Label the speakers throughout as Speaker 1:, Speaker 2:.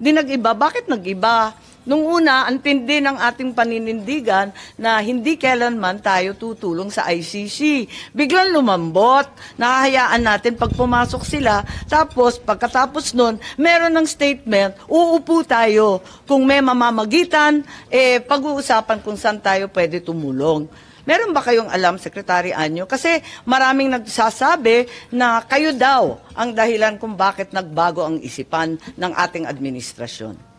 Speaker 1: di nag-iba. Bakit nag-iba? Nung una, ang tindi ng ating paninindigan na hindi kailanman tayo tutulong sa ICC. Biglang lumambot, nahahayaan natin pag pumasok sila, tapos pagkatapos nun, meron ng statement, uupo tayo. Kung may mamamagitan, pag-uusapan kung saan tayo pwede tumulong. Meron ba kayong alam, Secretary Anyo? Kasi maraming nagsasabi na kayo daw ang dahilan kung bakit nagbago ang isipan ng ating administrasyon.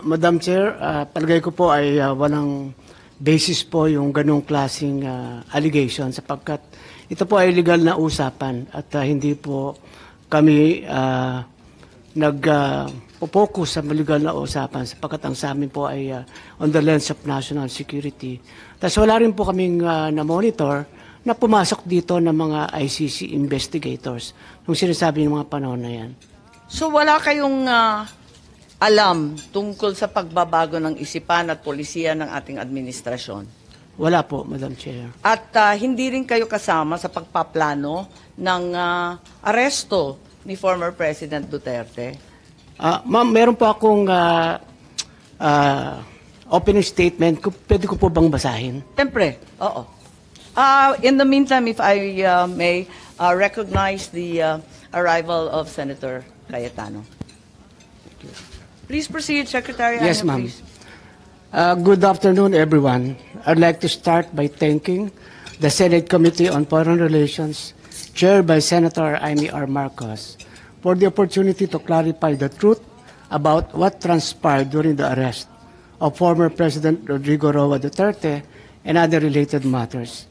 Speaker 2: Madam Chair, palagay ko po ay walang basis po yung ganong klaseng allegation sapagkat ito po ay legal na usapan at hindi po kami nag-focus sa legal na usapan sapagkat ang sa amin po ay on the lens of national security. Tapos wala rin po kaming na-monitor na pumasok dito ng mga ICC investigators nung sinasabi ng mga panahon na yan.
Speaker 1: So wala kayong alam tungkol sa pagbabago ng isipan at polisiya ng ating administrasyon?
Speaker 2: Wala po, Madam Chair.
Speaker 1: At hindi rin kayo kasama sa pagpaplano ng aresto ni former President Duterte?
Speaker 2: Ma'am, meron po akong opening statement. Pwede ko po bang basahin?
Speaker 1: Siyempre, oo. In the meantime, if I may recognize the arrival of Senator Cayetano. Please proceed, Secretary.
Speaker 2: Yes,
Speaker 1: Anyo,
Speaker 2: ma'am.
Speaker 1: please.
Speaker 2: Good afternoon, everyone. I'd like to start by thanking the Senate Committee on Foreign Relations, chaired by Senator Amy R. Marcos, for the opportunity to clarify the truth about what transpired during the arrest of former President Rodrigo Roa Duterte and other related matters.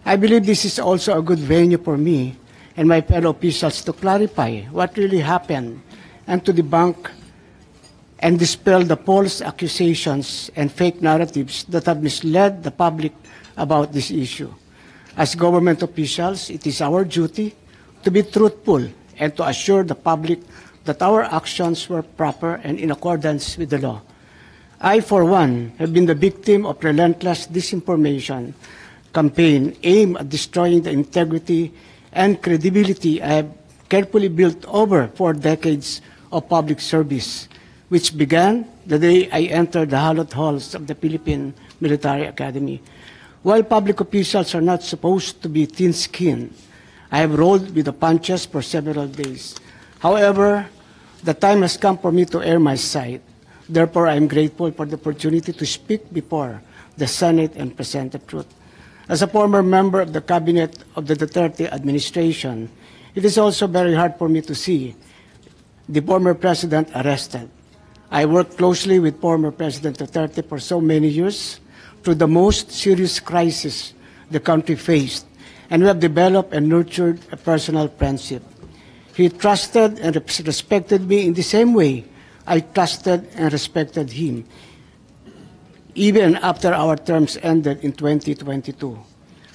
Speaker 2: I believe this is also a good venue for me and my fellow officials to clarify what really happened and to debunk and dispel the false accusations and fake narratives that have misled the public about this issue. As government officials, it is our duty to be truthful and to assure the public that our actions were proper and in accordance with the law. I, for one, have been the victim of relentless disinformation campaign aimed at destroying the integrity and credibility I have carefully built over 4 decades of public service, which began the day I entered the hallowed halls of the Philippine Military Academy. While public officials are not supposed to be thin-skinned, I have rolled with the punches for several days. However, the time has come for me to air my side. Therefore, I am grateful for the opportunity to speak before the Senate and present the truth. As a former member of the cabinet of the Duterte administration, it is also very hard for me to see the former president arrested. I worked closely with former President Duterte for so many years through the most serious crisis the country faced, and we have developed and nurtured a personal friendship. He trusted and respected me in the same way I trusted and respected him, even after our terms ended in 2022.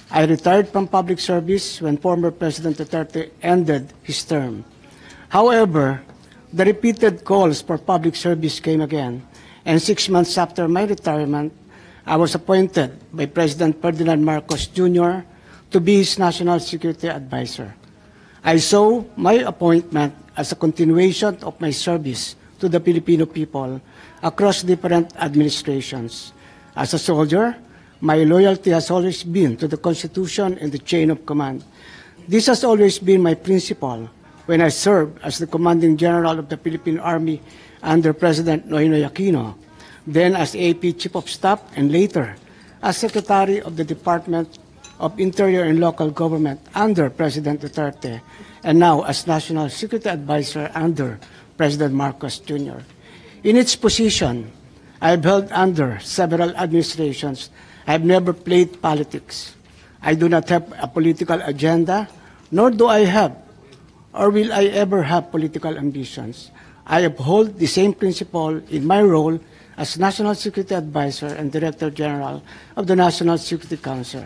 Speaker 2: I retired from public service when former President Duterte ended his term. However, the repeated calls for public service came again, and 6 months after my retirement, I was appointed by President Ferdinand Marcos Jr. to be his national security advisor. I saw my appointment as a continuation of my service to the Filipino people across different administrations. As a soldier, my loyalty has always been to the Constitution and the chain of command. This has always been my principle when I served as the Commanding General of the Philippine Army under President Noynoy Aquino, then as AP Chief of Staff, and later as Secretary of the Department of Interior and Local Government under President Duterte, and now as National Security Advisor under President Marcos Jr. In its position, I have held under several administrations. I have never played politics. I do not have a political agenda, nor do I have or will I ever have political ambitions. I uphold the same principle in my role as National Security Advisor and Director General of the National Security Council.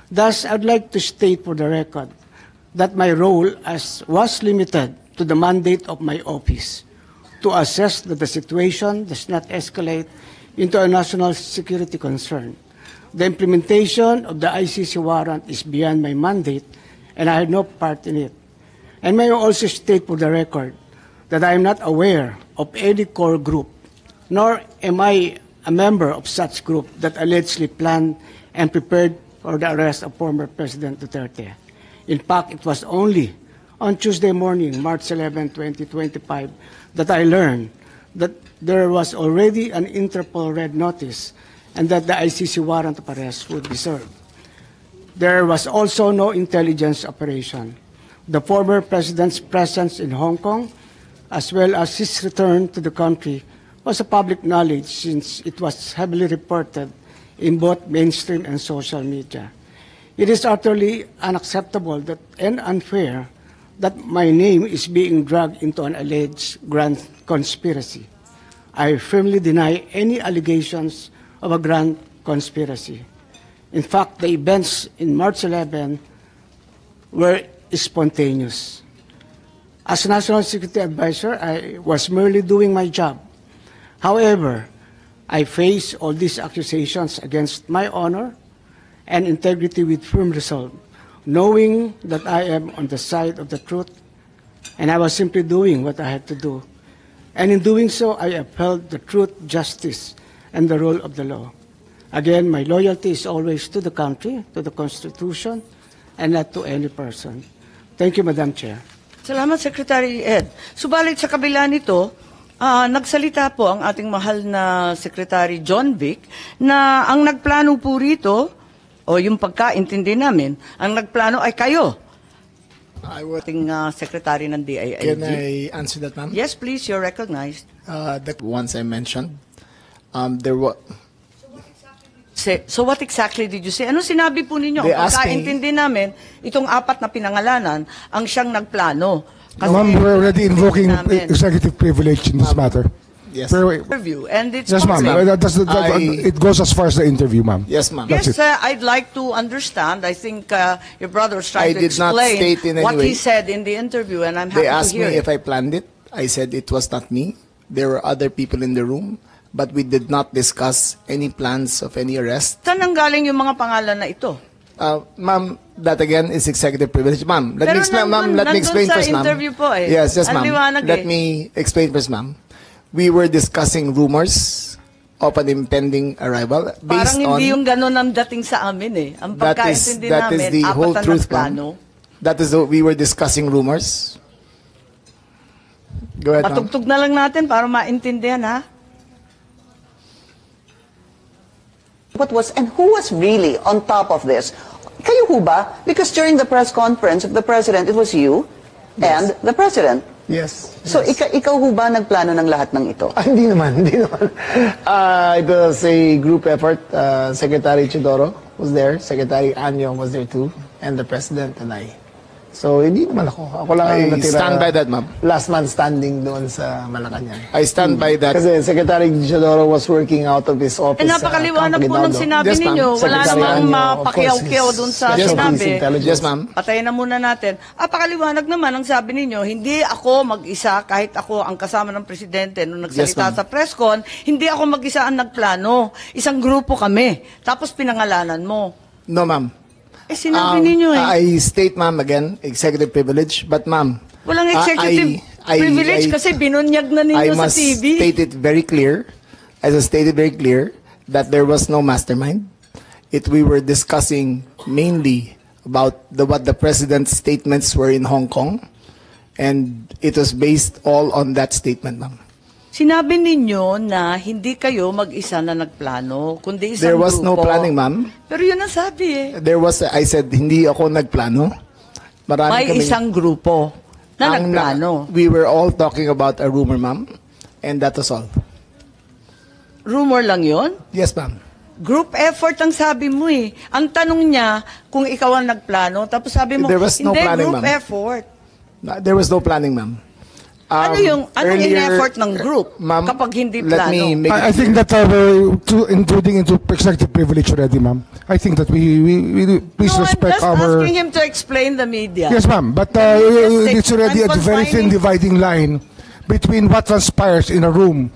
Speaker 2: Thus, I'd like to state for the record that my role was limited to the mandate of my office to assess that the situation does not escalate into a national security concern. The implementation of the ICC warrant is beyond my mandate, and I had no part in it. And may I also state for the record that I am not aware of any core group, nor am I a member of such group that allegedly planned and prepared for the arrest of former President Duterte. In fact, it was only on Tuesday morning, March 11, 2025, that I learned that there was already an Interpol red notice and that the ICC warrant of arrest would be served. There was also no intelligence operation. The former president's presence in Hong Kong, as well as his return to the country, was a public knowledge since it was heavily reported in both mainstream and social media. It is utterly unacceptable and unfair that my name is being dragged into an alleged grand conspiracy. I firmly deny any allegations of a grand conspiracy. In fact, the events in March 11 were spontaneous. As National Security Advisor, I was merely doing my job. However, I face all these accusations against my honor and integrity with firm resolve, knowing that I am on the side of the truth, and I was simply doing what I had to do. And in doing so, I upheld the truth, justice, and the rule of the law. Again, my loyalty is always to the country, to the Constitution, and not to any person. Thank you, Madam Chair.
Speaker 1: Salamat, Secretary Ed. Subalit sa kabila nito, nagsalita po ang ating mahal na Secretary John Vic na ang nagplano po rito, o yung pagkaintindi namin, ang nagplano ay kayo. Ating Secretary ng DILG.
Speaker 3: Can I answer that, ma'am?
Speaker 1: Yes, please, you're recognized.
Speaker 3: The ones I mentioned, there were.
Speaker 1: So what exactly did you say? Ano sinabi po ninyo?
Speaker 3: They
Speaker 1: Ang
Speaker 3: asked me-
Speaker 1: pagkaintindi namin, itong apat na pinangalanan, ang siyang nagplano. Kasi
Speaker 4: Ma'am, we're already invoking
Speaker 1: namin
Speaker 4: executive privilege in this matter.
Speaker 3: Yes.
Speaker 4: Pero,
Speaker 1: interview, and it's
Speaker 4: yes, ma'am.
Speaker 1: public.
Speaker 4: It goes as far as the interview, ma'am.
Speaker 3: Yes, ma'am.
Speaker 1: Yes,
Speaker 4: That's it.
Speaker 1: I'd like to understand. I think your brother was trying
Speaker 3: I
Speaker 1: to
Speaker 3: did not
Speaker 1: explain
Speaker 3: state in any
Speaker 1: what
Speaker 3: way.
Speaker 1: he said in the interview, and I'm happy
Speaker 3: They
Speaker 1: to
Speaker 3: asked
Speaker 1: hear
Speaker 3: me
Speaker 1: it.
Speaker 3: if I planned it. I said it was not me. There were other people in the room, but we did not discuss any plans of any arrest.
Speaker 1: Saan ang galing yung mga pangalan na ito?
Speaker 3: Ma'am, that again is executive privilege. Ma'am, let
Speaker 1: Pero
Speaker 3: me explain, ma'am. Let me
Speaker 1: nandun
Speaker 3: explain
Speaker 1: sa
Speaker 3: first, ma'am.
Speaker 1: interview po eh.
Speaker 3: Yes, yes,
Speaker 1: Ang
Speaker 3: ma'am.
Speaker 1: liwanag
Speaker 3: Let
Speaker 1: eh.
Speaker 3: me explain first, ma'am. We were discussing rumors of an impending arrival based
Speaker 1: Parang
Speaker 3: on.
Speaker 1: hindi yung ganun ang dating sa amin eh. Ang
Speaker 3: That is
Speaker 1: pagkaintindi
Speaker 3: that is
Speaker 1: namin,
Speaker 3: the
Speaker 1: apat
Speaker 3: whole
Speaker 1: na
Speaker 3: truth,
Speaker 1: nagplano.
Speaker 3: ma'am. That is we were discussing rumors. Go ahead, ma'am.
Speaker 1: Patugtog na lang natin para maintindihan ha.
Speaker 5: What was and who was really on top of this? Kayo ho ba? Because during the press conference of the president, it was you and the president.
Speaker 3: Yes.
Speaker 5: So ikaw ho ba nagplano ng lahat ng ito?
Speaker 3: Hindi naman, hindi naman. It was a group effort. Secretary Chidoro was there. Secretary Anyo was there too. And the president and I. So, hindi naman ako. Ako lang ang natira. I stand by that, ma'am. Last man standing doon sa Malacanang. I stand by that. Kasi Secretary Chidoro was working out of his office.
Speaker 1: Eh napakaliwanag po ng sinabi
Speaker 3: Yes, ma'am.
Speaker 1: ninyo. Wala
Speaker 3: Secretary
Speaker 1: namang
Speaker 3: Anyo, of
Speaker 1: mapakiyaw-kiyaw
Speaker 3: course,
Speaker 1: dun
Speaker 3: is
Speaker 1: sa
Speaker 3: Yes, ma'am.
Speaker 1: sinabi.
Speaker 3: Yes, ma'am.
Speaker 1: Patayin na muna natin. Pakaliwanag naman ang sabi ninyo, hindi ako mag-isa kahit ako ang kasama ng presidente nung
Speaker 3: Yes,
Speaker 1: nagsalita
Speaker 3: ma'am.
Speaker 1: sa press con, hindi ako mag-isa ang nagplano. Isang grupo kami. Tapos pinangalanan mo.
Speaker 3: No, ma'am.
Speaker 1: Eh sinabi ninyo eh.
Speaker 3: I state, ma'am, again, executive privilege. But, ma'am,
Speaker 1: Walang executive privilege kasi binunyag na ninyo
Speaker 3: I
Speaker 1: sa
Speaker 3: must
Speaker 1: TV.
Speaker 3: state it very clear, as I stated very clear, that there was no mastermind. We were discussing mainly about what the president's statements were in Hong Kong, and it was based all on that statement, ma'am.
Speaker 1: Sinabi ninyo na hindi kayo mag-isa na nagplano, kundi isang
Speaker 3: There was no
Speaker 1: grupo.
Speaker 3: planning, ma'am.
Speaker 1: Pero yun ang sabi eh.
Speaker 3: I said, hindi ako nagplano. Marami
Speaker 1: May
Speaker 3: kaming-
Speaker 1: isang grupo na
Speaker 3: Ang
Speaker 1: nagplano.
Speaker 3: We were all talking about a rumor, ma'am, and that was all.
Speaker 1: Rumor lang yon.
Speaker 3: Yes, ma'am.
Speaker 1: Group effort ang sabi mo eh. Ang tanong niya kung ikaw ang nagplano, tapos sabi mo,
Speaker 3: There was no
Speaker 1: hindi,
Speaker 3: planning,
Speaker 1: group
Speaker 3: ma'am.
Speaker 1: effort.
Speaker 3: There was no planning, ma'am.
Speaker 1: Anong
Speaker 3: Earlier-
Speaker 1: in-effort ng group
Speaker 3: Ma'am,
Speaker 1: kapag hindi
Speaker 3: let
Speaker 1: plano?
Speaker 3: me make
Speaker 4: I think that we're intruding into executive privilege already, ma'am. I think that we please
Speaker 1: No,
Speaker 4: respect
Speaker 1: I'm just
Speaker 4: our.
Speaker 1: asking him to explain the media.
Speaker 4: Yes, ma'am. But
Speaker 1: Just
Speaker 4: it's already
Speaker 1: I'm
Speaker 4: a very thin
Speaker 1: confining-
Speaker 4: dividing line between what transpires in a room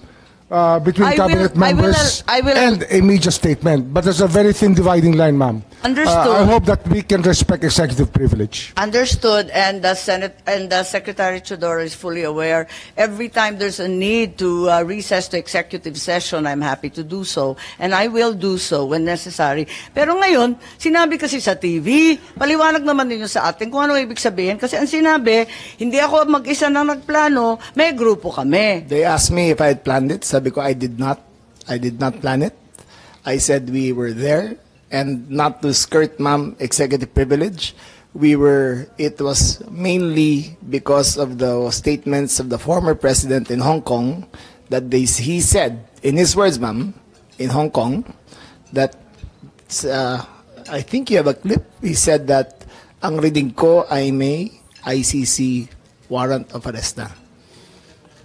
Speaker 4: between
Speaker 1: I will-
Speaker 4: cabinet
Speaker 1: I will-
Speaker 4: members
Speaker 1: I will-
Speaker 4: and a media statement. But there's a very thin dividing line, ma'am.
Speaker 1: Understood.
Speaker 4: I hope that we can respect executive privilege.
Speaker 1: Understood, and the Senate and the Secretary Chodoro is fully aware. Every time there's a need to recess to executive session, I'm happy to do so, and I will do so when necessary. Pero ngayon, sinabi kasi sa TV, paliwanag naman ninyo sa atin kung ano ibig sabihin. Kasi ang sinabi, hindi ako mag-isa na nagplano, may grupo kami.
Speaker 3: They asked me if I had planned it. Sabi ko, I did not. I did not plan it. I said we were there, and not to skirt, ma'am, executive privilege. It was mainly because of the statements of the former president in Hong Kong that he said, in his words, ma'am, in Hong Kong, that, I think you have a clip, he said that, ang reading ko ay may ICC warrant of arrest na.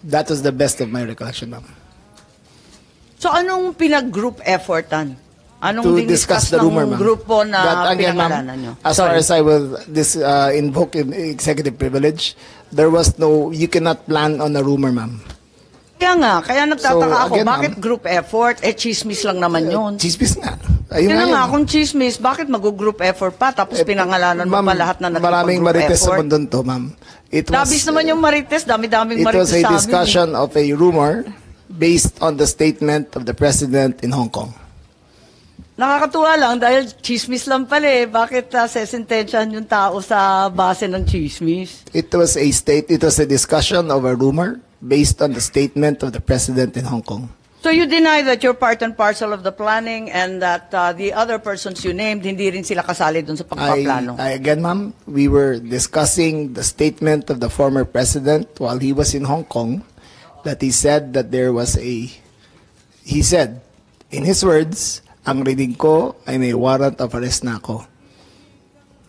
Speaker 3: That was the best of my recollection, ma'am.
Speaker 1: So anong pinag-group effortan? Anong
Speaker 3: To
Speaker 1: diniscuss
Speaker 3: discuss the rumor,
Speaker 1: ng
Speaker 3: ma'am.
Speaker 1: grupo na
Speaker 3: That, again, ma'am,
Speaker 1: pinangalanan nyo?
Speaker 3: as far as I will invoke in executive privilege, there was no, you cannot plan on a rumor, ma'am.
Speaker 1: Kaya nagtataka
Speaker 3: So,
Speaker 1: ako,
Speaker 3: again,
Speaker 1: bakit
Speaker 3: ma'am,
Speaker 1: group effort? Chismis lang naman yun.
Speaker 3: Chismis nga. Ayun
Speaker 1: Kaya nga,
Speaker 3: yun.
Speaker 1: kung chismis, bakit mag-group effort pa? Tapos pinangalanan mo
Speaker 3: Ma'am,
Speaker 1: pa lahat na
Speaker 3: maraming
Speaker 1: nagpag-group
Speaker 3: marites sa
Speaker 1: effort.
Speaker 3: mundo to, ma'am.
Speaker 1: Labis naman yung marites, dami-daming
Speaker 3: It
Speaker 1: marites
Speaker 3: was a
Speaker 1: sa amin.
Speaker 3: discussion of a rumor based on the statement of the president in Hong Kong.
Speaker 1: Nakakatuwa lang dahil chismis lang pala eh. Bakit sesentensyahan yung tao sa base ng chismis?
Speaker 3: It was a discussion of a rumor based on the statement of the president in Hong Kong.
Speaker 1: So you deny that you're part and parcel of the planning and that the other persons you named, hindi rin sila kasali dun sa pagpaplano?
Speaker 3: Again, ma'am, we were discussing the statement of the former president while he was in Hong Kong, that he said that he said, in his words, ang reading ko ay may warrant of arrest na ako.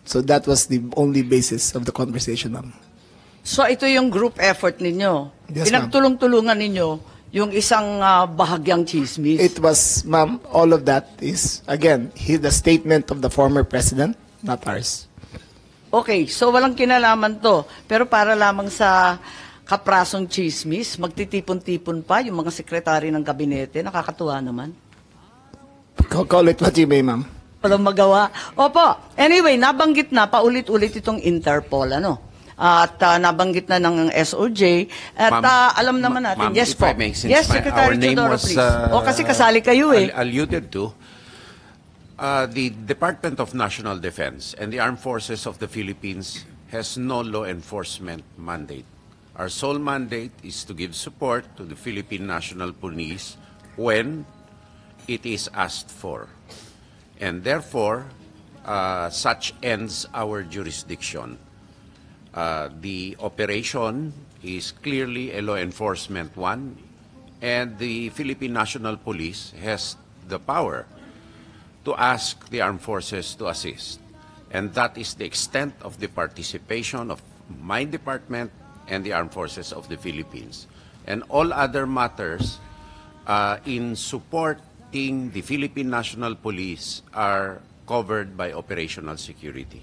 Speaker 3: So that was the only basis of the conversation, ma'am.
Speaker 1: So ito yung group effort ninyo?
Speaker 3: Yes, ma'am.
Speaker 1: Pinagtulong-tulungan ninyo yung isang bahagyang chismis?
Speaker 3: It was, ma'am, all of that is, again, the statement of the former president, not ours.
Speaker 1: Okay, so walang kinalaman to. Pero para lamang sa kaprasong chismis, magtitipon-tipon pa yung mga sekretary ng kabinete. Nakakatuwa naman.
Speaker 3: Call it what you may, ma'am.
Speaker 1: Walang magawa. Opo, anyway, nabanggit na paulit-ulit itong Interpol, ano? At nabanggit na ng SOJ. At
Speaker 6: Ma'am,
Speaker 1: alam naman natin.
Speaker 6: ma'am,
Speaker 1: Yes
Speaker 6: if
Speaker 1: po.
Speaker 6: I may, since
Speaker 1: Yes,
Speaker 6: our
Speaker 1: Secretary
Speaker 6: name
Speaker 1: Chodoro,
Speaker 6: was,
Speaker 1: please. O kasi kasali kayo eh.
Speaker 6: alluded to, the Department of National Defense and the Armed Forces of the Philippines has no law enforcement mandate. Our sole mandate is to give support to the Philippine National Police when it is asked for. And therefore, such ends our jurisdiction. The operation is clearly a law enforcement one, and the Philippine National Police has the power to ask the armed forces to assist. And that is the extent of the participation of my department and the armed forces of the Philippines. And all other matters in supporting the Philippine National Police are covered by operational security.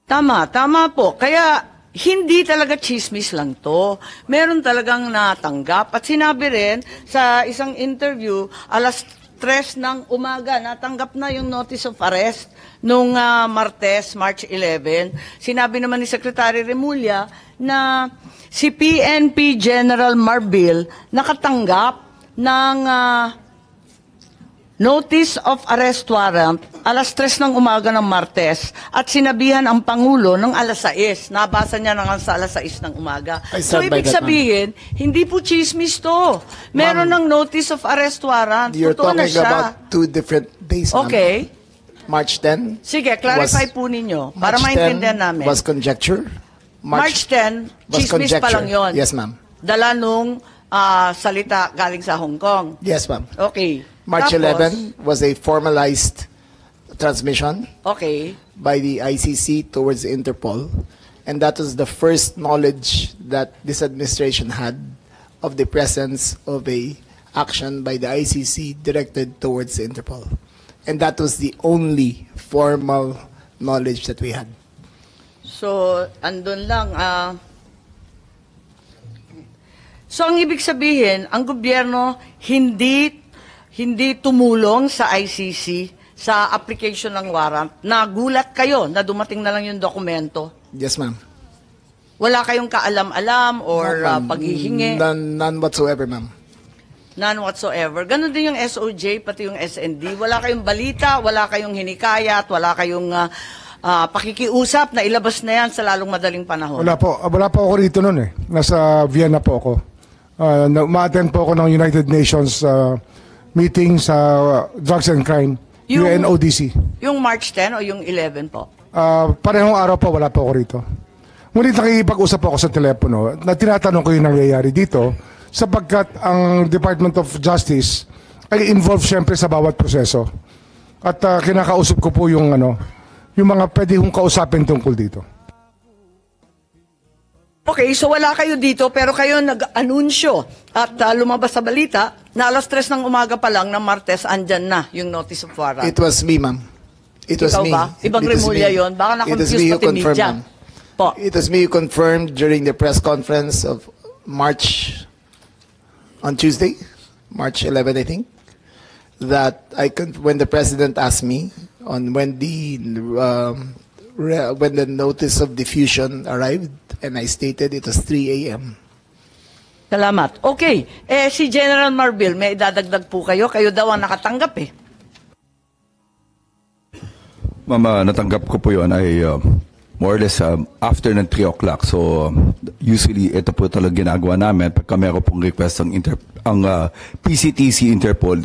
Speaker 1: Tama po. Kaya hindi talaga chismis lang to. Meron talagang natanggap. At sinabi rin sa isang interview, alas 3 ng umaga, natanggap na yung notice of arrest nung Martes, March 11. Sinabi naman ni Secretary Remulla na si PNP General Marbil nakatanggap ng notice of arrest warrant alas 3 ng umaga ng Martes at sinabihan ang Pangulo ng alas 6. Nabasa niya na nga sa alas 6 ng umaga.
Speaker 3: I
Speaker 1: So
Speaker 3: stand by
Speaker 1: ibig
Speaker 3: that,
Speaker 1: sabihin, hindi po chismis to. Meron ng notice of arrest warrant.
Speaker 3: You're
Speaker 1: Totoo na
Speaker 3: talking
Speaker 1: siya.
Speaker 3: about two different days, ma'am.
Speaker 1: Okay.
Speaker 3: March 10.
Speaker 1: Sige, clarify
Speaker 3: was-
Speaker 1: po ninyo para
Speaker 3: March 10
Speaker 1: maintindihan namin.
Speaker 3: was conjecture.
Speaker 1: March 10,
Speaker 3: was
Speaker 1: chismis pa
Speaker 3: conjecture.
Speaker 1: lang yon.
Speaker 3: Yes, ma'am.
Speaker 1: Dala nung salita galing sa Hong Kong.
Speaker 3: Yes, ma'am.
Speaker 1: Okay.
Speaker 3: March
Speaker 1: Tapos,
Speaker 3: 11 was a formalized transmission
Speaker 1: Okay.
Speaker 3: by the ICC towards Interpol, and that was the first knowledge that this administration had of the presence of a action by the ICC directed towards Interpol. And that was the only formal knowledge that we had.
Speaker 1: So, andun lang. So ang ibig sabihin, ang gobyerno hindi tumulong sa ICC sa application ng warrant. Nagulat kayo na dumating na lang yung dokumento.
Speaker 3: Yes, ma'am.
Speaker 1: Wala kayong kaalam-alam or paghihingi?
Speaker 3: None whatsoever, ma'am.
Speaker 1: None whatsoever. Ganon din yung SOJ, pati yung SND. Wala kayong balita, wala kayong hinikayat, wala kayong pakikiusap na ilabas na yan sa lalong madaling panahon.
Speaker 4: Wala po ako rito noon eh. Nasa Vienna po ako. Ma-attend po ako ng United Nations meeting sa Drugs and Crime, UNODC.
Speaker 1: Yung March 10 o yung 11 po?
Speaker 4: Parehong araw po, wala po ako rito. Ngunit nakikipag-usap ako sa telepono na tinatanong ko yung nangyayari dito sapagkat ang Department of Justice ay involved syempre sa bawat proseso. At kinakausap ko po yung mga pwede kong kausapin tungkol dito.
Speaker 1: Okay, so wala kayo dito pero kayo nag-anunsyo at lumabas sa balita na alas 3 ng umaga pa lang ng Martes andyan na yung notice of warrant.
Speaker 3: It was me, ma'am. It was
Speaker 1: Ikaw
Speaker 3: me.
Speaker 1: ba? Ibang
Speaker 3: It was
Speaker 1: Remulla
Speaker 3: me.
Speaker 1: yun. Baka
Speaker 3: It was
Speaker 1: na-confuse
Speaker 3: me who
Speaker 1: pati
Speaker 3: confirmed,
Speaker 1: media.
Speaker 3: ma'am.
Speaker 1: Po.
Speaker 3: It was me who confirmed during the press conference of March, on Tuesday, March 11, I think, that when the president asked me on when the notice of diffusion arrived, and I stated it was 3 a.m.
Speaker 1: Salamat. Okay. Si General Marbil, may idadagdag po kayo. Kayo daw ang nakatanggap eh.
Speaker 7: Ma'am, natanggap ko po yun ay more or less after ng 3 o'clock. So, usually, ito po talaga ginagawa namin. Pagka meron pong request ang PCTC Interpol,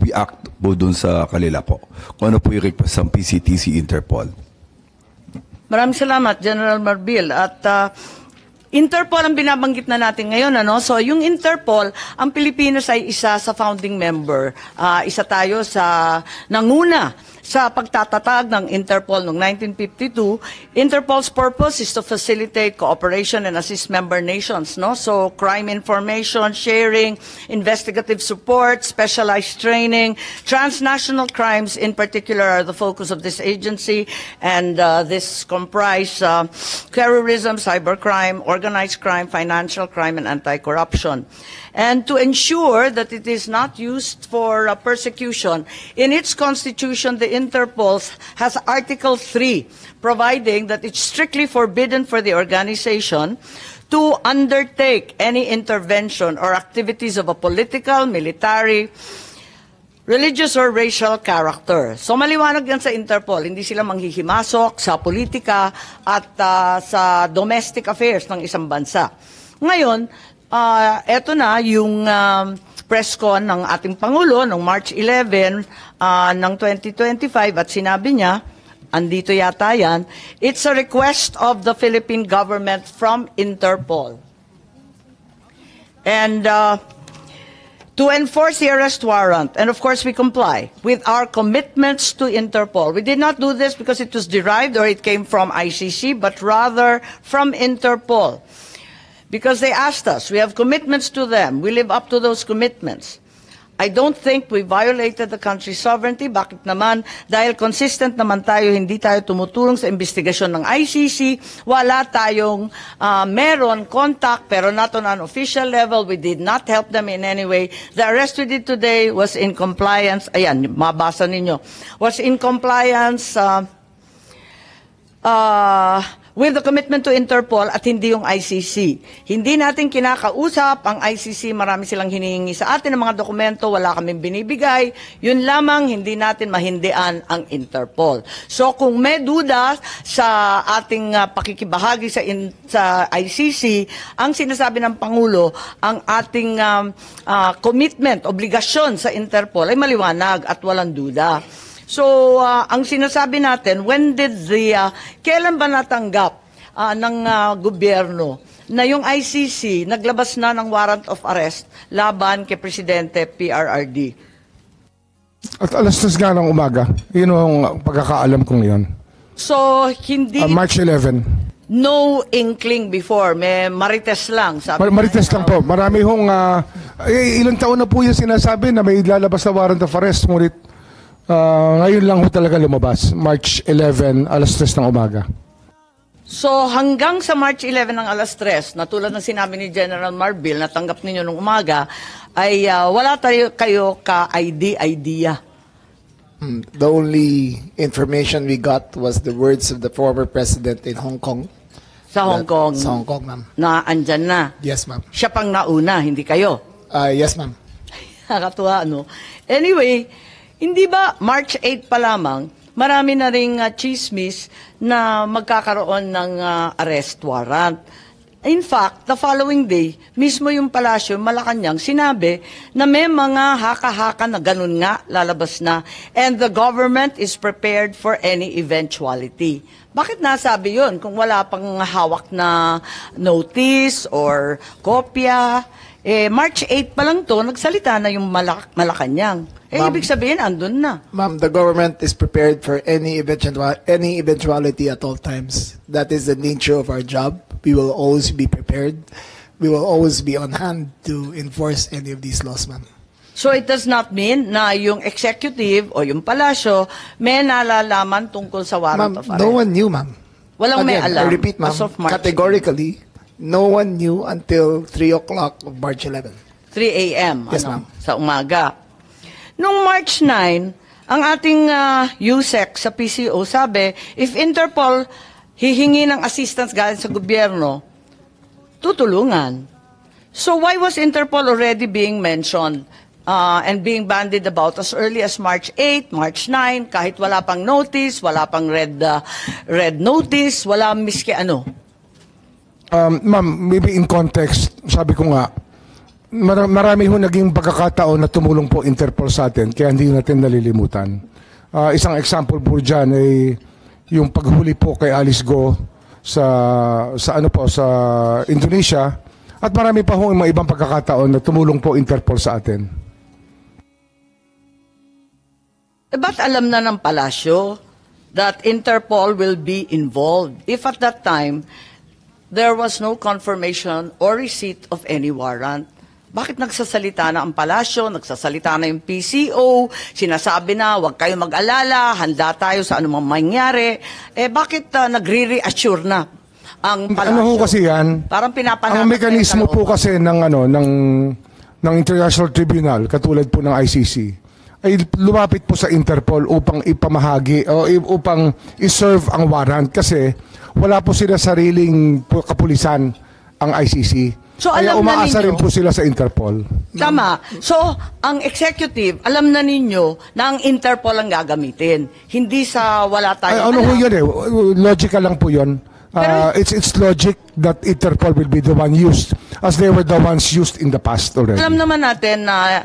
Speaker 7: we act po dun sa kanila po. Kung ano po yung request ng PCTC Interpol.
Speaker 1: Maraming salamat, General Marbil. At Interpol ang binabanggit na natin ngayon. So yung Interpol, ang Pilipinas ay isa sa founding member. Isa tayo sa nanguna sa pagtatatag ng Interpol noong 1952. Interpol's purpose is to facilitate cooperation and assist member nations. So crime information, sharing, investigative support, specialized training, transnational crimes in particular are the focus of this agency. And this comprise terrorism, cybercrime, organized crime, financial crime, and anti-corruption. And to ensure that it is not used for persecution, in its constitution, the Interpol has Article 3, providing that it's strictly forbidden for the organization to undertake any intervention or activities of a political, military, religious or racial character. So maliwanag yan sa Interpol, hindi sila manghihimasok sa politika at sa domestic affairs ng isang bansa. Ngayon, eto na yung press con ng ating Pangulo noong March 11 ng 2025 at sinabi niya, andito yata yan, it's a request of the Philippine government from Interpol. And to enforce the arrest warrant, and of course we comply with our commitments to Interpol. We did not do this because it was derived or it came from ICC, but rather from Interpol. Because they asked us, we have commitments to them, we live up to those commitments. I don't think we violated the country's sovereignty. Bakit naman? Dahil consistent naman tayo, hindi tayo tumutulong sa investigasyon ng ICC. Wala tayong meron contact, pero not on an official level. We did not help them in any way. The arrest we did today was in compliance. Ayan, mabasa ninyo. Was in compliance with the commitment to Interpol at hindi yung ICC. Hindi natin kinakausap ang ICC, marami silang hinihingi sa atin ng mga dokumento, wala kaming binibigay. Yun lamang, hindi natin mahindian ang Interpol. So kung may duda sa ating pakikibahagi sa ICC, ang sinasabi ng Pangulo, ang ating commitment, obligasyon sa Interpol ay maliwanag at walang duda. So, ang sinasabi natin, kailan ba natanggap ng gobyerno na yung ICC naglabas na ng warrant of arrest laban kay Presidente PRRD?
Speaker 4: At alas 3 nga ng umaga. Yun ang pagkakaalam kong yun.
Speaker 1: So, hindi...
Speaker 4: March 11.
Speaker 1: No inkling before. May marites lang. Sabi
Speaker 4: Marites lang po. Marami hong... ilang taon na po yung sinasabi na may lalabas na warrant of arrest. Ngunit ngayon lang ho talaga lumabas. March 11, alas 3 ng umaga.
Speaker 1: So hanggang sa March 11 ng alas 3, na tulad ng sinabi ni General Marbil, natanggap ninyo nung umaga, ay wala kayo ka-idea.
Speaker 3: The only information we got was the words of the former president in Hong Kong.
Speaker 1: Sa Hong Kong,
Speaker 3: Sa Hong Kong, ma'am.
Speaker 1: na andyan na.
Speaker 3: Yes, ma'am.
Speaker 1: Siya pang nauna, hindi kayo.
Speaker 3: Yes, ma'am.
Speaker 1: Nakakatuwa, ano? Anyway, hindi ba March 8 pa lamang, marami na ring chismis na magkakaroon ng arrest warrant. In fact, the following day, mismo yung palasyo, Malacanang, sinabi na may mga haka-haka na ganun nga, lalabas na, and the government is prepared for any eventuality. Bakit nasabi yun kung wala pang hawak na notice or kopya? March 8 pa lang to, nagsalita na yung Malacanang.
Speaker 3: Ma'am.
Speaker 1: Ibig sabihin, andun na.
Speaker 3: Ma'am, the government is prepared for any eventuality at all times. That is the nature of our job. We will always be prepared. We will always be on hand to enforce any of these laws, ma'am.
Speaker 1: So it does not mean na yung executive o yung palasyo may nalalaman tungkol sa warrant
Speaker 3: Ma'am,
Speaker 1: of arrest.
Speaker 3: no one knew, ma'am.
Speaker 1: Walang may
Speaker 3: Again,
Speaker 1: alam.
Speaker 3: I repeat, ma'am,
Speaker 1: as of March
Speaker 3: categorically, no one knew until 3 o'clock of March 11.
Speaker 1: 3 a.m.
Speaker 3: Yes, ma'am.
Speaker 1: Sa umaga. Nung March 9, ang ating USEC sa PCO sabi, if Interpol hihingi ng assistance galing sa gobyerno, tutulungan. So why was Interpol already being mentioned and being bandied about as early as March 8, March 9, kahit wala pang notice, wala pang red notice, wala miski ano?
Speaker 4: Ma'am, maybe in context, sabi ko nga, marami ho naging pagkakataon na tumulong po Interpol sa atin, kaya hindi natin nalilimutan. Isang example po dyan ay yung paghuli po kay Alice Go sa Indonesia, at marami pa ho mga ibang pagkakataon na tumulong po Interpol sa atin.
Speaker 1: Ba't alam na ng palasyo that Interpol will be involved if at that time there was no confirmation or receipt of any warrant? Bakit nagsasalita na ang palasyo, nagsasalita na yung PCO, sinasabi na huwag kayo mag-alala, handa tayo sa anumang mangyari? Bakit nagre-reassure na ang palasyo?
Speaker 4: Ano ho kasi yan?
Speaker 1: Parang pinapanatag
Speaker 4: Ang mekanismo
Speaker 1: na yung
Speaker 4: po kasi ng International Tribunal, katulad po ng ICC, ay lumapit po sa Interpol upang ipamahagi o upang iserve ang warrant kasi wala po sila sariling kapulisan ang ICC.
Speaker 1: So,
Speaker 4: Kaya
Speaker 1: alam na
Speaker 4: umaasa
Speaker 1: ninyo-
Speaker 4: rin po sila sa Interpol.
Speaker 1: Tama. So, ang executive, alam na ninyo na ang Interpol ang gagamitin. Hindi sa wala
Speaker 4: Ay,
Speaker 1: tayong
Speaker 4: ano ho
Speaker 1: alam.
Speaker 4: yun eh, logical lang po yun.
Speaker 1: Pero-
Speaker 4: It's logic that Interpol will be the one used as they were the ones used in the past already.
Speaker 1: Alam naman natin na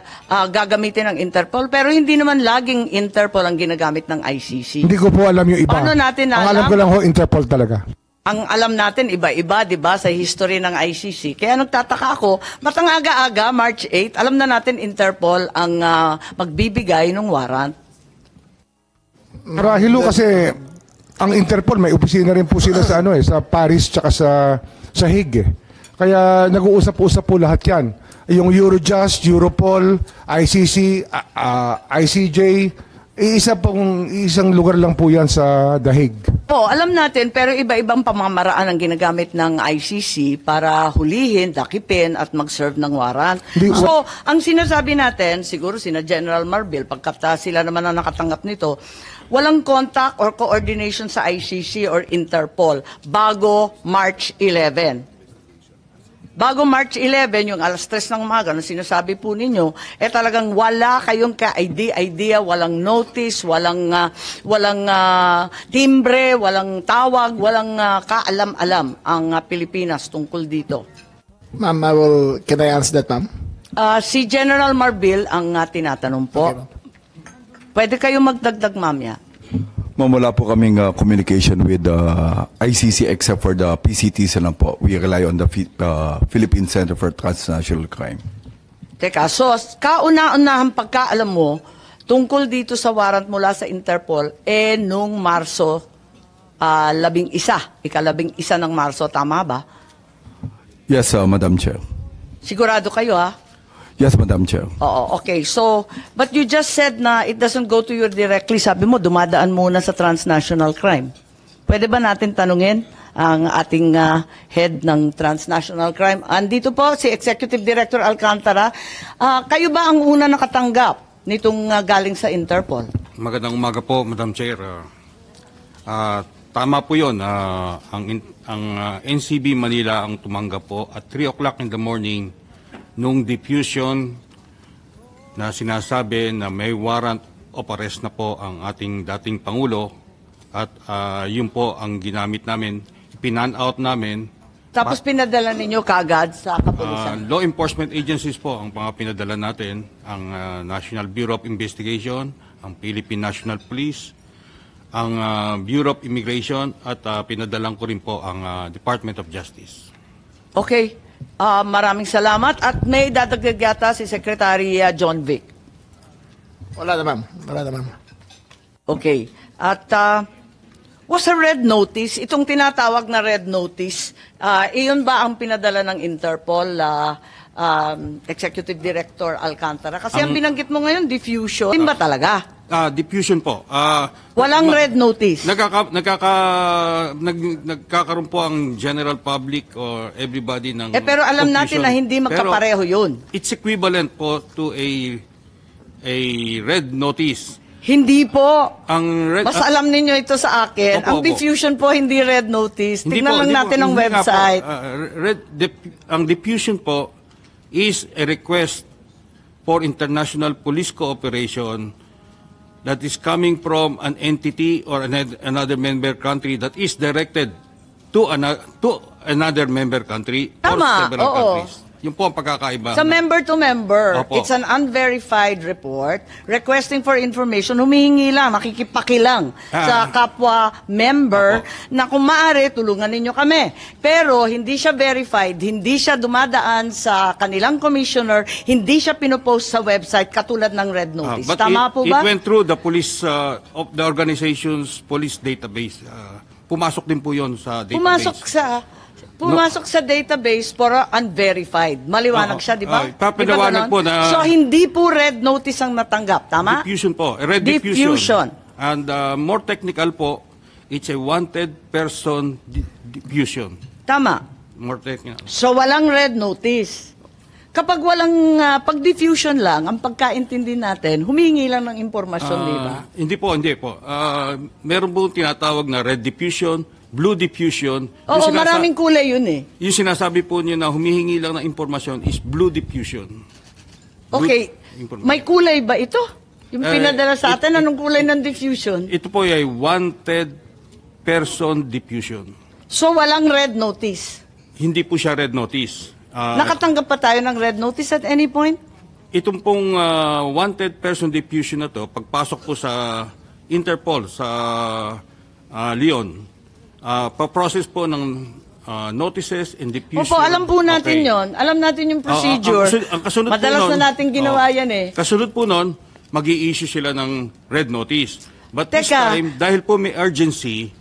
Speaker 1: gagamitin ng Interpol, pero hindi naman laging Interpol ang ginagamit ng ICC.
Speaker 4: Hindi ko po alam yung iba.
Speaker 1: Paano natin
Speaker 4: Ang alam
Speaker 1: alam?
Speaker 4: ko lang ho, Interpol talaga.
Speaker 1: Ang alam natin, iba-iba, di ba, sa history ng ICC. Kaya nagtataka ako, matang aga-aga, March 8, alam na natin Interpol ang magbibigay ng warrant.
Speaker 4: Marahil ho kasi ang Interpol may opisina rin po sila sa sa Paris tsaka sa Hague. Kaya nag-uusap-usap po lahat 'yan. Yung Eurojust, Europol, ICC, ICJ, isang lugar lang po 'yan sa The Hague.
Speaker 1: Oo, alam natin, pero iba-ibang pamamaraan ang ginagamit ng ICC para hulihin, dakipin, at mag-serve ng warrant. So, ang sinasabi natin, siguro sina General Marbil, pagkat sila naman ang nakatanggap nito, walang contact or coordination sa ICC or Interpol bago March 11. Bago March 11, yung alas 3 ng umaga, na sinasabi po ninyo, talagang wala kayong ka-idea, walang notice, walang timbre, walang tawag, walang kaalam-alam ang Pilipinas tungkol dito.
Speaker 3: Ma'am, can I answer that, ma'am?
Speaker 1: Si General Marbil ang tinatanong po.
Speaker 3: Okay, ma'am.
Speaker 1: Pwede kayo magdagdag, mamaya.
Speaker 7: Ma'am, wala po kaming communication with the ICC except for the PCTs lang po. We rely on the Philippine Center for Transnational Crime.
Speaker 1: Teka, so kauna-unahang pagkaalam mo tungkol dito sa warrant mula sa Interpol, nung Marso 11, ika-11 ng Marso, tama ba?
Speaker 7: Yes, Madam Chair.
Speaker 1: Sigurado kayo, ha?
Speaker 7: Yes, Madam Chair.
Speaker 1: Oo, okay. So, but you just said na it doesn't go to you directly. Sabi mo, dumadaan muna sa transnational crime. Pwede ba natin tanungin ang ating head ng transnational crime. Andito po si Executive Director Alcantara. Kayo ba ang una nakatanggap nitong galing sa Interpol?
Speaker 8: Magandang umaga po, Madam Chair. Tama po yun. Ang NCB Manila ang tumanggap po at 3 o'clock in the morning nung diffusion na sinasabi na may warrant of arrest na po ang ating dating Pangulo at yun po ang ginamit namin, pinan-out namin.
Speaker 1: Tapos pinadala ninyo kaagad sa kapulisan?
Speaker 8: Law enforcement agencies po ang mga pinadala natin, ang National Bureau of Investigation, ang Philippine National Police, ang Bureau of Immigration at pinadalang ko rin po ang Department of Justice.
Speaker 1: Okay. Maraming salamat. At may dadagdag yata si Secretary John Vic.
Speaker 3: Wala na, ma'am. Wala na, ma'am.
Speaker 1: Okay. At was a red notice, itong tinatawag na red notice, iyon ba ang pinadala ng Interpol, Executive Director Alcantara? Kasi ang binanggit mo ngayon, diffusion. Yun ba talaga?
Speaker 8: Diffusion po.
Speaker 1: Walang red notice.
Speaker 8: Nagkakaroon po ang general public or everybody ng
Speaker 1: Pero alam natin
Speaker 8: confusion.
Speaker 1: na hindi magkapareho yun.
Speaker 8: It's equivalent po to a red notice.
Speaker 1: Hindi po.
Speaker 8: Ang red,
Speaker 1: Mas alam ninyo ito sa akin.
Speaker 8: Opo,
Speaker 1: Ang
Speaker 8: opo.
Speaker 1: diffusion po, hindi red notice.
Speaker 8: Hindi
Speaker 1: Tignan
Speaker 8: po,
Speaker 1: lang
Speaker 8: hindi
Speaker 1: natin
Speaker 8: po,
Speaker 1: ang
Speaker 8: hindi nga po.
Speaker 1: website.
Speaker 8: Ang diffusion po is a request for international police cooperation that is coming from an entity or another member country that is directed to another member country or
Speaker 1: Tama,
Speaker 8: several
Speaker 1: oo.
Speaker 8: countries. Yun po ang pagkakaiba.
Speaker 1: Sa member to member,
Speaker 8: Opo.
Speaker 1: it's an unverified report requesting for information, humihingi lang, nakikipakilang sa kapwa member
Speaker 8: Opo.
Speaker 1: na kung maaari, tulungan ninyo kami. Pero hindi siya verified, hindi siya dumadaan sa kanilang commissioner, hindi siya pinopost sa website katulad ng red notice.
Speaker 8: But
Speaker 1: Tama po ba?
Speaker 8: It went through the police of the organization's police database. Pumasok din po yon sa database.
Speaker 1: Pumasok sa database for unverified. Maliwanag
Speaker 8: Oo.
Speaker 1: siya, di ba?
Speaker 8: Papaliwanag
Speaker 1: Di ba
Speaker 8: po
Speaker 1: ganon?
Speaker 8: na-
Speaker 1: So, hindi po red notice ang natanggap, tama?
Speaker 8: Diffusion po. Red
Speaker 1: Diffusion.
Speaker 8: And more technical po, it's a wanted person diffusion.
Speaker 1: Tama.
Speaker 8: More technical.
Speaker 1: So, walang red notice. Kapag walang pag-diffusion lang, ang pagkaintindi natin, humingi lang ng impormasyon, di ba?
Speaker 8: Hindi po. Meron po tinatawag na red diffusion, blue diffusion.
Speaker 1: Oo, maraming kulay yun eh.
Speaker 8: Yung sinasabi po niyo na humihingi lang ng impormasyon is blue diffusion.
Speaker 1: Okay,
Speaker 8: Information.
Speaker 1: may kulay ba ito? Yung pinadala sa atin,
Speaker 8: it-
Speaker 1: anong kulay ng diffusion?
Speaker 8: Ito po ay wanted person diffusion.
Speaker 1: So, walang red notice.
Speaker 8: Hindi po siya red notice.
Speaker 1: Nakatanggap pa tayo ng red notice at any point?
Speaker 8: Itong pong wanted person diffusion na to, pagpasok po sa Interpol, sa Leon, pa-process po ng notices and diffusion.
Speaker 1: Opo, alam po natin
Speaker 8: Okay.
Speaker 1: yon. Alam natin yung procedure.
Speaker 8: Ang kasunod
Speaker 1: Madalas
Speaker 8: po nun,
Speaker 1: na natin ginawa yan eh.
Speaker 8: Kasunod po nun, mag-i-issue sila ng red notice. But this
Speaker 1: Teka.
Speaker 8: time, dahil po may urgency,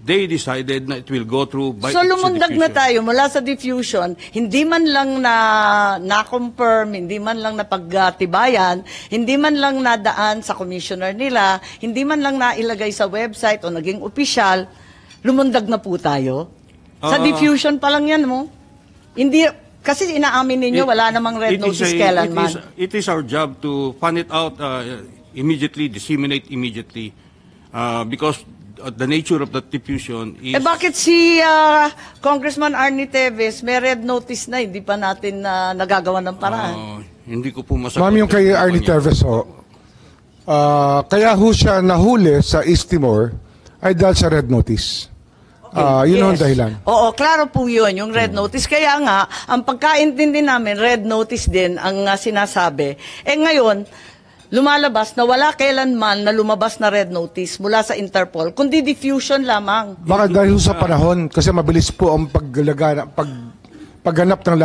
Speaker 8: they decided na it will go through by
Speaker 1: So lumundag na tayo mula sa diffusion, hindi man lang na-confirm, hindi man lang napagtibayan, hindi man lang nadaan sa commissioner nila, hindi man lang nailagay sa website o naging opisyal, lumundag na po tayo. Sa diffusion pa lang yan mo. Hindi, kasi inaamin ninyo, wala namang red notice kailanman.
Speaker 8: It is our job to find it out immediately, disseminate immediately, because the nature of the diffusion is...
Speaker 1: Bakit si Congressman Arnie Teves may red notice na, hindi pa natin nagagawa ng paraan?
Speaker 8: Hindi ko po masagot.
Speaker 4: Ma'am, yung kay Arnie Terves, kaya ho siya nahuli sa East Timor ay dahil sa red notice. Yun ang dahilan.
Speaker 1: Oo, klaro po yun, yung red notice. Kaya nga, ang pagkaintindi namin, red notice din ang sinasabi. Ngayon, lumalabas na wala kailanman na lumabas na red notice mula sa Interpol, kundi diffusion lamang.
Speaker 4: Baka dahil ho sa panahon, kasi mabilis po ang pagganap ng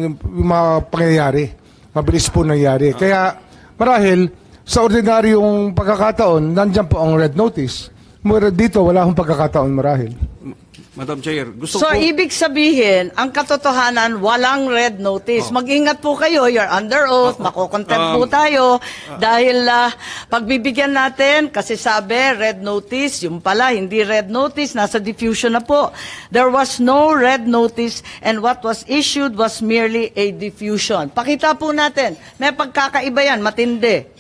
Speaker 4: yung mga pangyayari. Mabilis po nangyari. Kaya marahil, sa ordinaryong pagkakataon, nandyan po ang red notice. Dito, wala akong pagkakataon marahil.
Speaker 8: Madam Chair, gusto
Speaker 1: So,
Speaker 8: ko...
Speaker 1: ibig sabihin, ang katotohanan, walang red notice. Mag-ingat po kayo, you're under oath, makukontempt po tayo. Dahil pagbibigyan natin, kasi sabi, red notice, yung pala, hindi red notice, nasa diffusion na po. There was no red notice and what was issued was merely a diffusion. Pakita po natin, may pagkakaiba yan, matindi.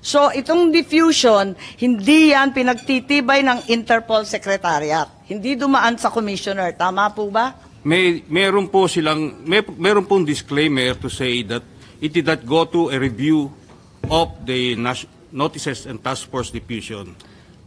Speaker 1: So, itong diffusion, hindi yan pinagtitibay ng Interpol Secretariat. Hindi dumaan sa Commissioner. Tama po ba?
Speaker 8: Meron pong disclaimer to say that it did not go to a review of the notices and task force diffusion.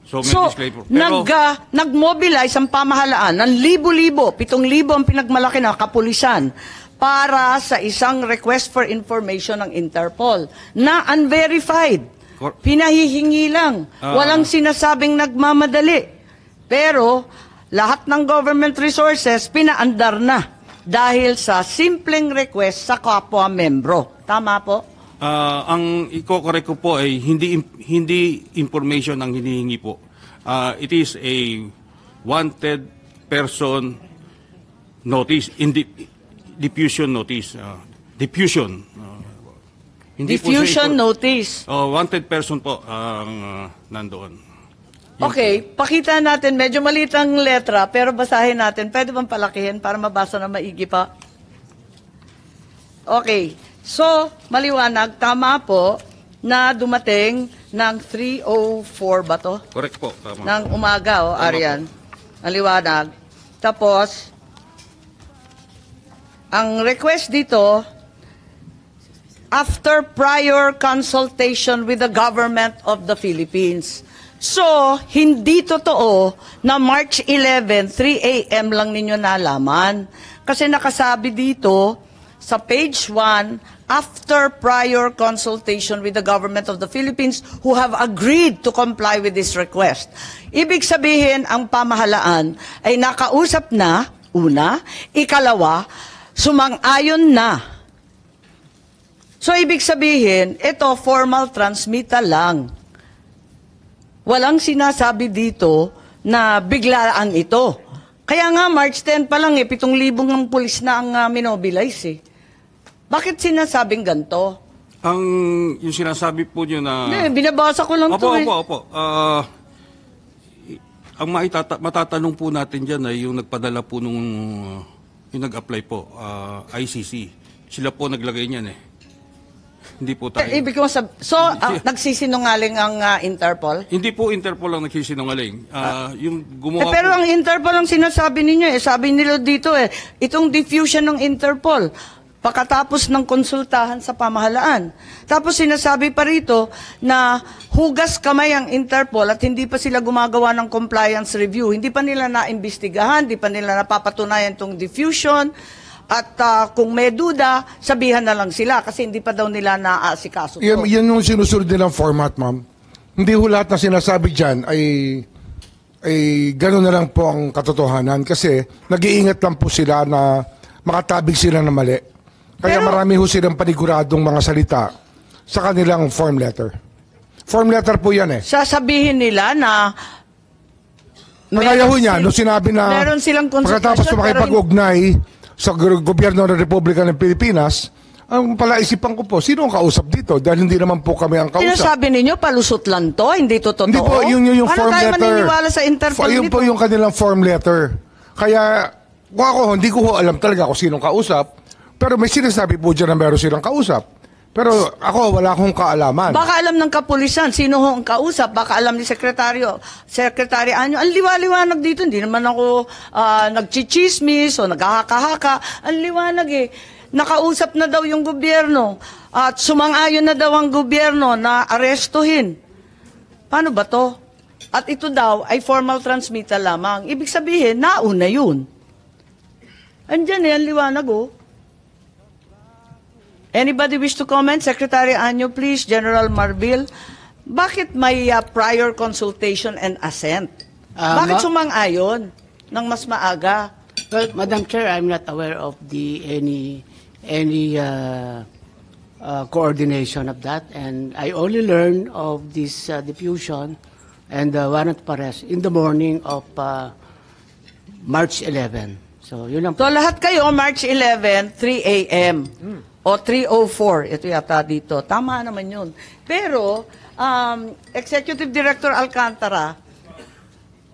Speaker 8: So, may
Speaker 1: So,
Speaker 8: disclaimer. Pero,
Speaker 1: nag-mobilize ang pamahalaan ng libo-libo, 7,000 ang pinagmalaki na kapulisan para sa isang request for information ng Interpol na unverified. Pinahihingi lang. Walang sinasabing nagmamadali. Pero, lahat ng government resources, pinaandar na dahil sa simpleng request sa kapwa membro. Tama po?
Speaker 8: ang iko-correct ko po ay hindi information ang hinihingi po. It is a wanted person notice, diffusion notice. Diffusion. Hindi po
Speaker 1: Diffusion
Speaker 8: siya
Speaker 1: notice.
Speaker 8: wanted person po ang nandoon.
Speaker 1: Okay, pakita natin. Medyo maliit ang letra, pero basahin natin. Pwede bang palakihin para mabasa na maigi pa? Okay. So, maliwanag, tama po na dumating ng 3:04 ba to?
Speaker 8: Correct po. Tama.
Speaker 1: Ng umaga, Arian. Maliwanag. Tapos, ang request dito, after prior consultation with the government of the Philippines. So, hindi totoo na March 11, 3 a.m. lang ninyo nalaman. Kasi nakasabi dito sa page 1, after prior consultation with the government of the Philippines who have agreed to comply with this request. Ibig sabihin, ang pamahalaan ay nakausap na, una, ikalawa, sumang-ayon na. So, ibig sabihin, ito formal transmittal lang. Walang sinasabi dito na biglaan ito. Kaya nga, March 10 pa lang, 7,000 ng pulis na ang minobilize eh. Bakit sinasabing ganito?
Speaker 8: Yung sinasabi po nyo na...
Speaker 1: Hindi, binabasa ko lang
Speaker 8: Opo,
Speaker 1: to eh.
Speaker 8: opo. Ang matatanong po natin dyan ay yung nagpadala po nung... yung nag-apply po, ICC. Sila po naglagay niyan eh. Hindi po tayo.
Speaker 1: Ibig ko nagsisinungaling ang Interpol?
Speaker 8: Hindi po Interpol ang nagsisinungaling. Yung gumawa
Speaker 1: pero
Speaker 8: po...
Speaker 1: ang Interpol ang sinasabi ninyo eh. Sabi nila dito eh, itong diffusion ng Interpol, pagkatapos ng konsultahan sa pamahalaan. Tapos sinasabi pa rito na hugas kamay ang Interpol at hindi pa sila gumagawa ng compliance review. Hindi pa nila naimbestigahan, hindi pa nila napapatunayan itong diffusion. At kung may duda, sabihan na lang sila kasi hindi pa daw nila naaasikaso.
Speaker 4: Yan yung sinusunod nilang format, ma'am. Hindi ho lahat na sinasabi dyan ay gano'n na lang po ang katotohanan kasi nag-iingat lang po sila na makatabig sila na mali. Kaya marami ho silang paniguradong mga salita sa kanilang form letter. Form letter po yan eh.
Speaker 1: Sasabihin nila na
Speaker 4: Kagaya ho niya, nung sinabi na
Speaker 1: meron silang
Speaker 4: pagkatapos
Speaker 1: konsultasyon,
Speaker 4: makipag-ugnay sa gobyerno ng Republika ng Pilipinas, ang palaisipan ko po, sino ang kausap dito? Dahil hindi naman po kami ang kausap.
Speaker 1: sinasabi ninyo, palusot lang to, hindi to totoo.
Speaker 4: Hindi po, yung
Speaker 1: Paano
Speaker 4: form
Speaker 1: tayo
Speaker 4: letter.
Speaker 1: maniniwala sa Interpol
Speaker 4: Yun
Speaker 1: nito?
Speaker 4: po yung kanilang form letter. Kaya, kung ako, hindi ko alam talaga kung sinong kausap, pero may sinasabi po dyan na meron silang kausap. Pero ako, wala akong kaalaman.
Speaker 1: Baka alam ng kapulisan, sino ho ang kausap, baka alam ni Secretary Anyo. Ang liwa-liwanag dito, hindi naman ako nagchichismis o naghahaka-haka. Ang liwanag eh. Nakausap na daw yung gobyerno at sumang-ayon na daw ang gobyerno na arestuhin. Paano ba to? At ito daw ay formal transmittal lamang. Ibig sabihin, nauna yun. Andyan eh, ang liwanag oh. Anybody wish to comment? Secretary Anyo, please. General Marbil, bakit may prior consultation and assent? Bakit sumang-ayon ng mas maaga?
Speaker 2: Well, Madam Chair, I'm not aware of any coordination of that, and I only learned of this diffusion and warrant of arrest in the morning of March 11. So, yun lang po.
Speaker 1: So lahat kayo, March 11, 3 a.m. O 3:04. Ito yata dito. Tama naman yun. Pero, Executive Director Alcantara,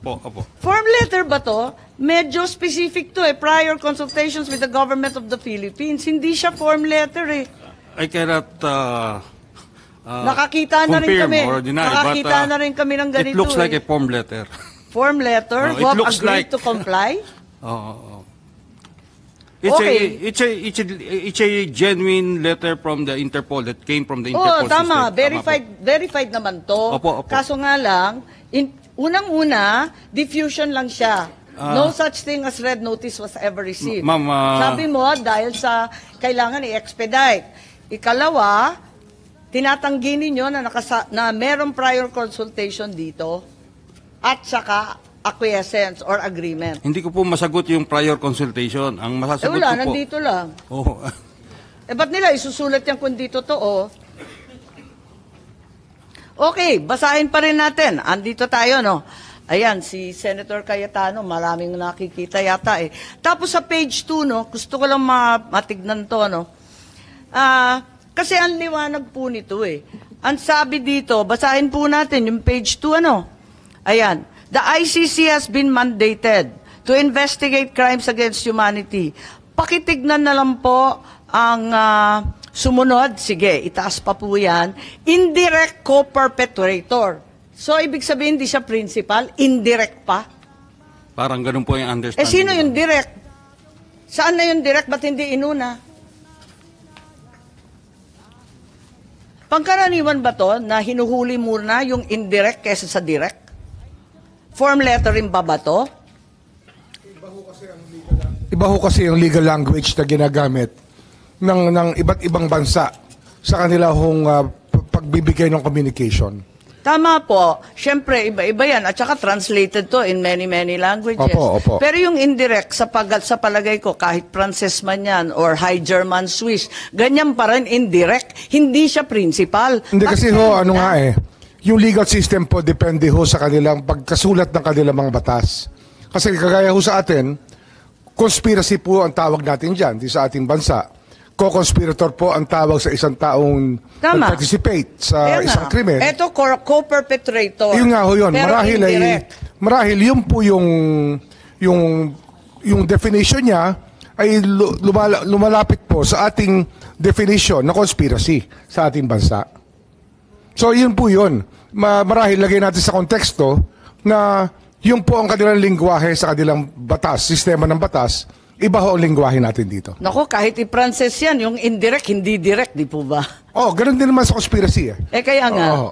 Speaker 8: Opo.
Speaker 1: form letter ba to? Medyo specific to prior consultations with the government of the Philippines. Hindi siya form letter
Speaker 8: I cannot
Speaker 1: Nakakita na rin
Speaker 8: confirm
Speaker 1: kami.
Speaker 8: or deny,
Speaker 1: Nakakita
Speaker 8: but,
Speaker 1: na rin kami ng ganito.
Speaker 8: it looks like a form letter.
Speaker 1: Form letter?
Speaker 8: It
Speaker 1: Who have
Speaker 8: looks
Speaker 1: agreed
Speaker 8: like-
Speaker 1: to comply? Okay.
Speaker 8: It's a genuine letter from the Interpol that came from the Interpol
Speaker 1: Oo, tama.
Speaker 8: system.
Speaker 1: Verified naman to.
Speaker 8: Opo.
Speaker 1: Kaso nga lang, unang-una, diffusion lang siya. No such thing as red notice was ever received.
Speaker 8: Ma'am,
Speaker 1: Sabi mo, dahil sa kailangan i-expedite. Ikalawa, tinatanggi ninyo na merong prior consultation dito at saka acquiescence or agreement.
Speaker 8: Hindi ko po masagot yung prior consultation. Ang masasagot
Speaker 1: Wala,
Speaker 8: ko po.
Speaker 1: nandito lang.
Speaker 8: Oh.
Speaker 1: Ba't nila isusulat yan kung dito to, Okay, basahin pa rin natin. Andito tayo, no? Ayan, si Senator Cayetano, maraming nakikita yata Tapos sa page 2, no? Gusto ko lang matignan to, no? Kasi ang liwanag po nito, Ang sabi dito, basahin po natin yung page 2, ano? Ayan. The ICC has been mandated to investigate crimes against humanity. Pakitignan na lang po ang sumunod. Sige, itaas pa po yan. Indirect co-perpetrator. So, ibig sabihin, hindi siya principal, indirect pa.
Speaker 8: Parang ganun po yung understanding.
Speaker 1: Sino yung direct? Saan na yung direct? Ba't hindi inuna? Pangkaraniwan ba to na hinuhuli muna yung indirect kesa sa direct? Form letter rin ba to?
Speaker 4: Iba ho kasi yung legal language na ginagamit ng iba't ibang bansa sa kanila hong pagbibigay ng communication.
Speaker 1: Tama po. Siyempre, iba-iba yan. At saka translated to in many languages.
Speaker 4: Opo.
Speaker 1: Pero yung indirect, sa palagay ko, kahit Frances man yan or High German Swiss, ganyan pa rin indirect. Hindi siya principal.
Speaker 4: Hindi kasi ho,
Speaker 1: Bakit
Speaker 4: ano nga yung legal system po depende ho sa kanilang pagkasulat ng kanilang mga batas. Kasi kagaya ho sa atin, conspiracy po ang tawag natin dyan, di sa ating bansa. Co-conspirator po ang tawag sa isang taong participate sa
Speaker 1: Kaya
Speaker 4: isang
Speaker 1: nga.
Speaker 4: krimen.
Speaker 1: Ito, co-perpetrator.
Speaker 4: Yun nga ho yun.
Speaker 1: Pero indirect.
Speaker 4: Marahil yun po yung definition niya ay lumalapit po sa ating definition na conspiracy sa ating bansa. So yun po yun. Marahil lagay natin sa konteksto na yun po ang kanilang lingwahe sa kanilang batas, sistema ng batas. Iba ho ang lingwahe natin dito.
Speaker 1: Nako, kahit i-Frances yan, yung indirect, hindi direct, di po ba?
Speaker 4: Ganun din naman sa conspiracy.
Speaker 1: Kaya nga.
Speaker 4: Oo.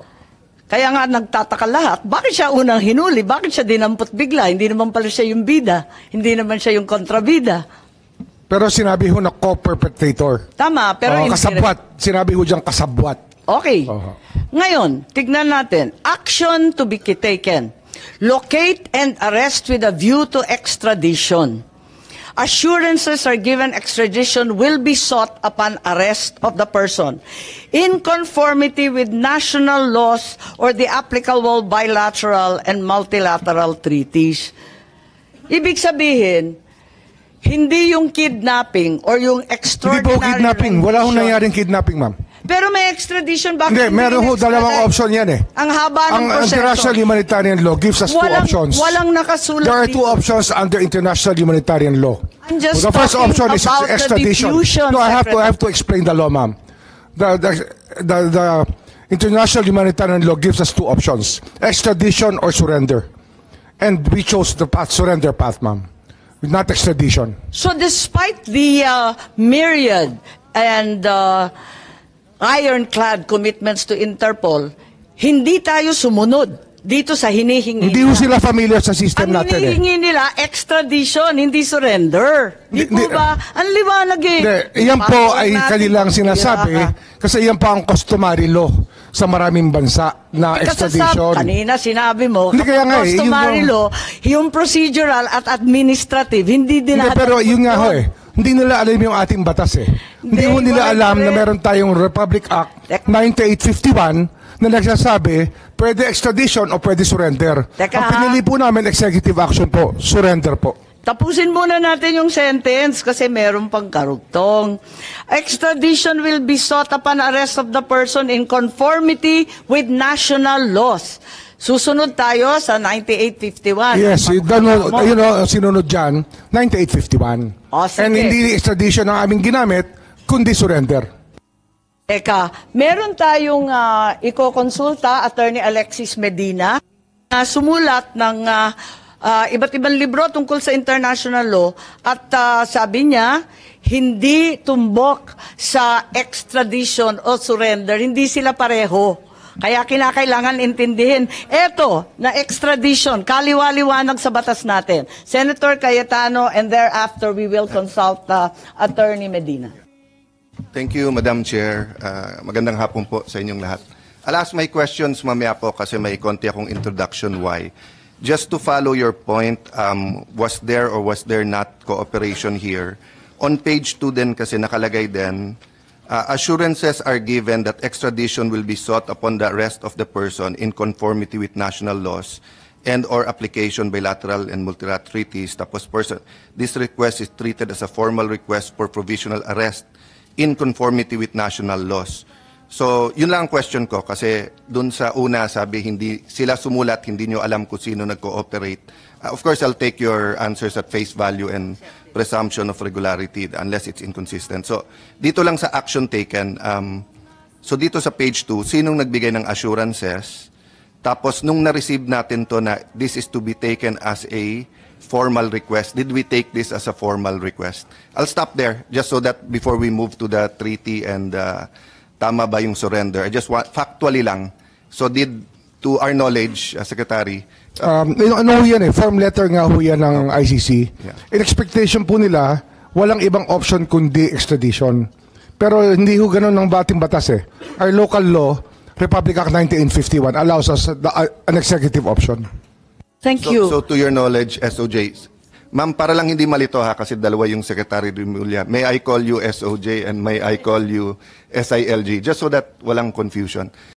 Speaker 1: Kaya nga nagtataka lahat, bakit siya unang hinuli? Bakit siya dinampot bigla? Hindi naman pala siya yung bida. Hindi naman siya yung kontrabida.
Speaker 4: Pero sinabi ho na co-perpetrator.
Speaker 1: Tama, pero indirect.
Speaker 4: Kasabwat. Sinabi ho diyang kasabwat.
Speaker 1: Okay.
Speaker 4: Oo.
Speaker 1: Ngayon, tignan natin. Action to be taken. Locate and arrest with a view to extradition. Assurances are given extradition will be sought upon arrest of the person in conformity with national laws or the applicable bilateral and multilateral treaties. Ibig sabihin, hindi yung kidnapping or yung
Speaker 4: Hindi
Speaker 1: extraordinary
Speaker 4: po kidnapping. Wala ho
Speaker 1: rendition.
Speaker 4: nangyaring kidnapping, ma'am.
Speaker 1: Pero may extradition. Bakit
Speaker 4: Hindi, meron ho
Speaker 1: in-extradite?
Speaker 4: dalawang option yan
Speaker 1: Ang haba ng
Speaker 4: Ang
Speaker 1: proseso.
Speaker 4: international humanitarian law gives us two options.
Speaker 1: Walang nakasulat
Speaker 4: There are
Speaker 1: dito.
Speaker 4: two options under international humanitarian law.
Speaker 1: I'm just
Speaker 4: The first
Speaker 1: talking
Speaker 4: option is
Speaker 1: about the
Speaker 4: extradition.
Speaker 1: diffusion,
Speaker 4: No, I
Speaker 1: Secretary.
Speaker 4: have to explain the law, ma'am. The international humanitarian law gives us two options: extradition or surrender. And we chose the surrender path, ma'am, not extradition.
Speaker 1: So despite the myriad and ironclad commitments to Interpol, hindi tayo sumunod dito sa hinihingi
Speaker 4: Hindi ho sila familiar sa system
Speaker 1: Ang
Speaker 4: natin
Speaker 1: hinihingi nila, extradition, hindi surrender. Di po ba? Ang liwanag
Speaker 4: Hindi, yan po ay kanilang sinasabi kasi yan pa ang customary law sa maraming bansa na extradition.
Speaker 1: Kanina sinabi mo,
Speaker 4: Hindi, kaya nga
Speaker 1: customary
Speaker 4: yun
Speaker 1: law, yung procedural at administrative, hindi din
Speaker 4: Hindi, pero yun nga ho hindi nila alam yung ating batas Hindi ho nila alam na meron tayong Republic Act 9851 na nagsasabi pwede extradition o pwede surrender.
Speaker 1: Teka,
Speaker 4: Ang pinili po namin executive action po, surrender po.
Speaker 1: tapusin muna natin yung sentence kasi meron pang karugtong. Extradition will be sought upon arrest of the person in conformity with national laws. Susunod tayo sa 9851.
Speaker 4: Yes, sinunod dyan, 9851.
Speaker 1: O, sige.
Speaker 4: And hindi extradition ang aming ginamit, kundi surrender.
Speaker 1: Eka, meron tayong iko-konsulta, Attorney Alexis Medina, na sumulat ng iba't ibang libro tungkol sa international law at sabi niya, hindi tumbok sa extradition o surrender, hindi sila pareho. Kaya kinakailangan intindihin. Eto, na extradition, kaliwa-liwanag sa batas natin. Senator Cayetano, and thereafter we will consult Attorney Medina.
Speaker 9: Thank you, Madam Chair. Magandang hapon po sa inyong lahat. I'll ask my questions mamaya po kasi may konti akong introduction why. Just to follow your point, was there or was there not cooperation here? On page 2 din kasi nakalagay din, assurances are given that extradition will be sought upon the arrest of the person in conformity with national laws and or application bilateral and multilateral treaties. Tapos this request is treated as a formal request for provisional arrest in conformity with national laws. So, yun lang ang question ko kasi dun sa una sabi hindi sila sumulat, hindi nyo alam kung sino nag-cooperate. Of course, I'll take your answers at face value and presumption of regularity unless it's inconsistent. So, dito lang sa action taken, so dito sa page 2, sinong nagbigay ng assurances? Tapos, nung na-receive natin to na this is to be taken as a formal request, did we take this as a formal request? I'll stop there just so that before we move to the treaty and tama ba yung surrender? I just want, factually lang, so did, to our knowledge, Secretary,
Speaker 4: Ano ho yan form letter nga ho yan ng ICC.
Speaker 9: Yeah.
Speaker 4: In expectation po nila, walang ibang option kundi extradition. Pero hindi ho ganun ng bating batas Our local law, Republic Act 1951, allows us an executive option.
Speaker 1: Thank you.
Speaker 9: So to your knowledge, SOJ, ma'am, para lang hindi malito kasi dalawa yung Secretary Remulla, may I call you SOJ and may I call you SILG, just so that walang confusion.